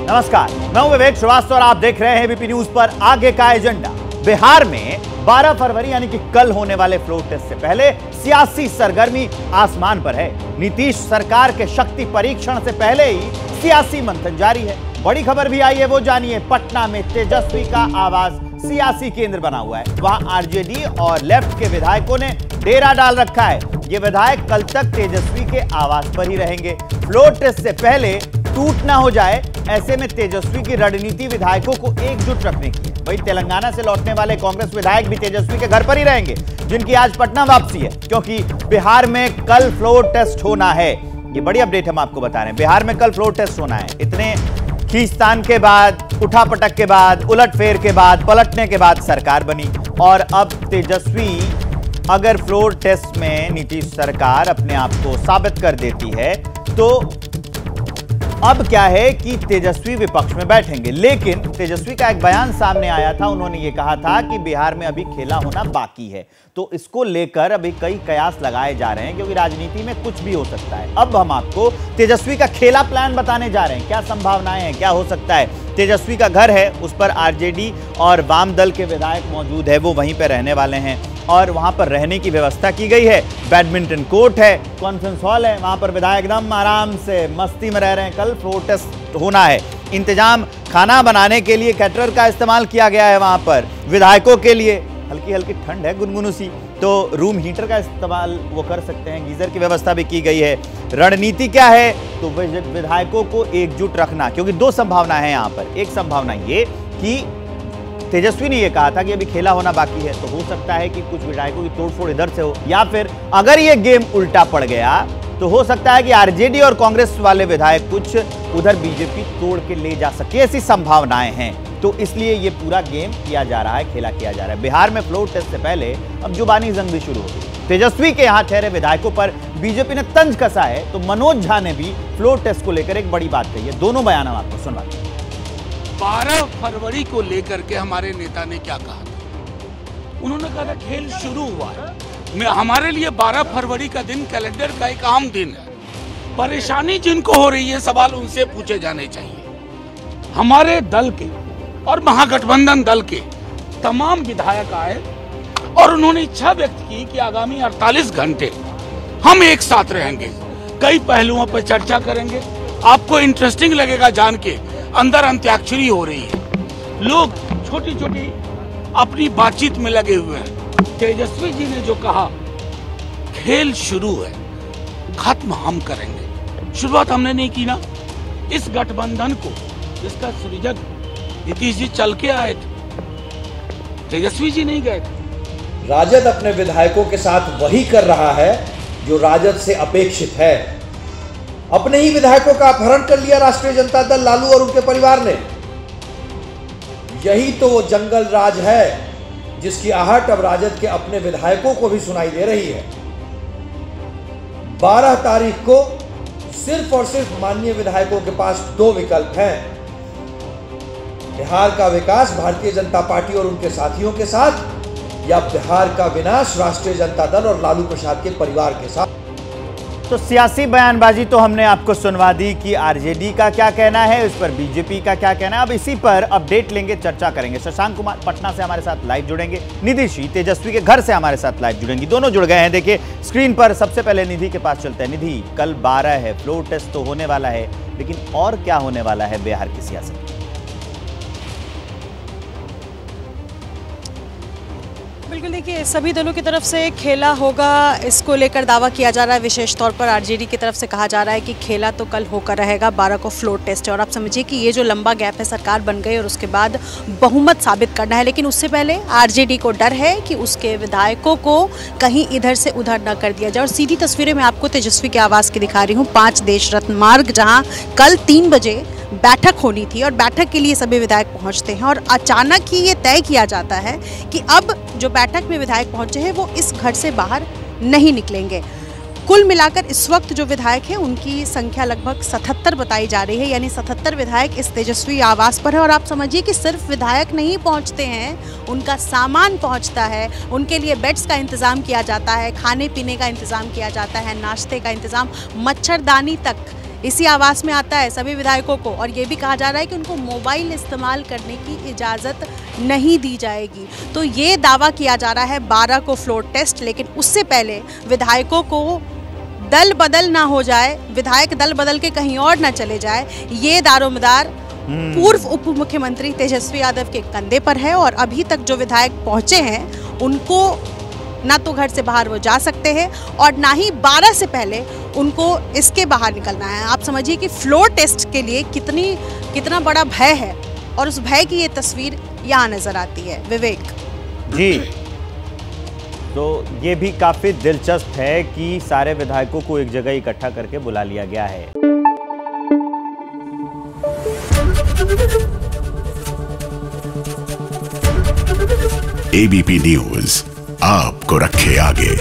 नमस्कार, मैं हूं विवेक श्रीवास्तव और आप देख रहे हैं एबीपी न्यूज पर आगे का एजेंडा। बिहार में 12 फरवरी यानी कि कल होने वाले फ्लोर टेस्ट से पहले सियासी सरगर्मी आसमान पर है। नीतीश सरकार के शक्ति परीक्षण से पहले ही सियासी मंथन जारी है। बड़ी खबर भी आई है, वो जानिए। पटना में तेजस्वी का आवास सियासी केंद्र बना हुआ है। वहां आरजेडी और लेफ्ट के विधायकों ने डेरा डाल रखा है। ये विधायक कल तक तेजस्वी के आवास पर ही रहेंगे। फ्लोर टेस्ट से पहले टूट ना हो जाए, ऐसे में तेजस्वी की रणनीति विधायकों को एकजुट रखने की है। वहीं तेलंगाना से लौटने वाले कांग्रेस विधायक भी तेजस्वी के घर पर ही रहेंगे, जिनकी आज पटना वापसी है, क्योंकि बिहार में कल फ्लोर टेस्ट होना है। ये बड़ी अपडेट हम आपको बता रहे हैं। बिहार में कल फ्लोर टेस्ट होना है। इतने खींचतान के बाद, उठापटक के बाद, उलटफेर के बाद, पलटने के बाद सरकार बनी और अब तेजस्वी अगर फ्लोर टेस्ट में नीतीश सरकार अपने आप को साबित कर देती है तो अब क्या है कि तेजस्वी विपक्ष में बैठेंगे। लेकिन तेजस्वी का एक बयान सामने आया था, उन्होंने ये कहा था कि बिहार में अभी खेला होना बाकी है। तो इसको लेकर अभी कई कयास लगाए जा रहे हैं, क्योंकि राजनीति में कुछ भी हो सकता है। अब हम आपको तेजस्वी का खेला प्लान बताने जा रहे हैं। क्या संभावनाएं हैं, क्या हो सकता है। तेजस्वी का घर है, उस पर आरजेडी और वाम दल के विधायक मौजूद है, वो वहीं पर रहने वाले हैं और वहां पर रहने की व्यवस्था की गई है। बैडमिंटन कोर्ट है, कॉन्फ्रेंस हॉल है, वहां पर विधायक एकदम आराम से मस्ती में रह रहे हैं। कल फ्लोर टेस्ट होना है। इंतजाम खाना बनाने के लिए कैटरर का इस्तेमाल किया गया है। वहां पर विधायकों के लिए हल्की हल्की ठंड है, गुनगुनु सी, तो रूम हीटर का इस्तेमाल वो कर सकते हैं। गीजर की व्यवस्था भी की गई है। रणनीति क्या है, तो विधायकों को एकजुट रखना, क्योंकि दो संभावना है यहाँ पर। एक संभावना ये कि तेजस्वी ने यह कहा था कि अभी खेला होना बाकी है, तो हो सकता है कि कुछ विधायकों की तोड़फोड़ इधर से हो, या फिर अगर ये गेम उल्टा पड़ गया तो हो सकता है कि आरजेडी और कांग्रेस वाले विधायक कुछ उधर बीजेपी तोड़ के ले जा सके। ऐसी संभावनाएं हैं, तो इसलिए ये पूरा गेम किया जा रहा है, खेला किया जा रहा है। बिहार में फ्लोर टेस्ट से पहले अब जुबानी जंग भी शुरू हो गई। तेजस्वी के यहां ठहरे विधायकों पर बीजेपी ने तंज कसा है, तो मनोज झा ने भी फ्लोर टेस्ट को लेकर एक बड़ी बात कही है। दोनों बयान हम आपको सुनवाते हैं। 12 फरवरी को लेकर के हमारे नेता ने क्या कहा था? उन्होंने कहा था खेल शुरू हुआ है। हमारे लिए 12 फरवरी का दिन कैलेंडर का एक आम दिन है। परेशानी जिनको हो रही है, सवाल उनसे पूछे जाने चाहिए। हमारे दल के और महागठबंधन दल के तमाम विधायक आए और उन्होंने इच्छा व्यक्त की कि आगामी 48 घंटे हम एक साथ रहेंगे, कई पहलुओं पर चर्चा करेंगे। आपको इंटरेस्टिंग लगेगा जान के, अंदर अंत्याक्षरी हो रही है, लोग छोटी छोटी अपनी बातचीत में लगे हुए हैं। तेजस्वी जी ने जो कहा, खेल शुरू है, खत्म हम करेंगे। शुरुआत हमने नहीं की ना। इस गठबंधन को, इसका सृजक नीतीश जी चल के आए थे, तेजस्वी जी नहीं गए थे। राजद अपने विधायकों के साथ वही कर रहा है जो राजद से अपेक्षित है। अपने ही विधायकों का अपहरण कर लिया राष्ट्रीय जनता दल, लालू और उनके परिवार ने। यही तो वो जंगल राज है जिसकी आहट अब राजद के अपने विधायकों को भी सुनाई दे रही है। 12 तारीख को सिर्फ और सिर्फ माननीय विधायकों के पास दो विकल्प हैं। बिहार का विकास भारतीय जनता पार्टी और उनके साथियों के साथ, या बिहार का विनाश राष्ट्रीय जनता दल और लालू प्रसाद के परिवार के साथ। तो सियासी बयानबाजी तो हमने आपको सुनवा दी कि आरजेडी का क्या कहना है, उस पर बीजेपी का क्या कहना है। अब इसी पर अपडेट लेंगे, चर्चा करेंगे। शशांक कुमार पटना से हमारे साथ लाइव जुड़ेंगे, निधि श्री तेजस्वी के घर से हमारे साथ लाइव जुड़ेंगी। दोनों जुड़ गए हैं, देखिए स्क्रीन पर। सबसे पहले निधि के पास चलते हैं। निधि, कल 12 है, फ्लोर टेस्ट तो होने वाला है, लेकिन और क्या होने वाला है बिहार की सियासत? बिल्कुल, देखिए सभी दलों की तरफ से खेला होगा, इसको लेकर दावा किया जा रहा है। विशेष तौर पर आरजेडी की तरफ से कहा जा रहा है कि खेला तो कल होकर रहेगा, 12 को फ्लोर टेस्ट है। और आप समझिए कि ये जो लंबा गैप है, सरकार बन गई और उसके बाद बहुमत साबित करना है, लेकिन उससे पहले आरजेडी को डर है कि उसके विधायकों को कहीं इधर से उधर न कर दिया जाए। और सीधी तस्वीरें मैं आपको तेजस्वी के आवास की दिखा रही हूँ। 5 देश रत्न मार्ग, जहाँ कल 3 बजे बैठक होनी थी और बैठक के लिए सभी विधायक पहुंचते हैं और अचानक ही ये तय किया जाता है कि अब जो बैठक में विधायक पहुंचे हैं वो इस घर से बाहर नहीं निकलेंगे। कुल मिलाकर इस वक्त जो विधायक हैं उनकी संख्या लगभग 77 बताई जा रही है, यानी 77 विधायक इस तेजस्वी आवास पर है। और आप समझिए कि सिर्फ विधायक नहीं पहुंचते हैं, उनका सामान पहुंचता है, उनके लिए बेड्स का इंतज़ाम किया जाता है, खाने पीने का इंतज़ाम किया जाता है, नाश्ते का इंतज़ाम, मच्छरदानी तक इसी आवास में आता है सभी विधायकों को, और ये भी कहा जा रहा है कि उनको मोबाइल इस्तेमाल करने की इजाज़त नहीं दी जाएगी। तो ये दावा किया जा रहा है 12 को फ्लोर टेस्ट, लेकिन उससे पहले विधायकों को दल बदल ना हो जाए, विधायक दल बदल के कहीं और ना चले जाए, ये दारोमदार पूर्व उप मुख्यमंत्री तेजस्वी यादव के कंधे पर है। और अभी तक जो विधायक पहुंचे हैं उनको ना तो घर से बाहर वो जा सकते हैं और ना ही 12 से पहले उनको इसके बाहर निकलना है। आप समझिए कि फ्लोर टेस्ट के लिए कितना बड़ा भय है, और उस भय की ये तस्वीर यहाँ नजर आती है। विवेक जी, तो ये भी काफी दिलचस्प है कि सारे विधायकों को एक जगह इकट्ठा करके बुला लिया गया है। एबीपी न्यूज आपको रखे आगे।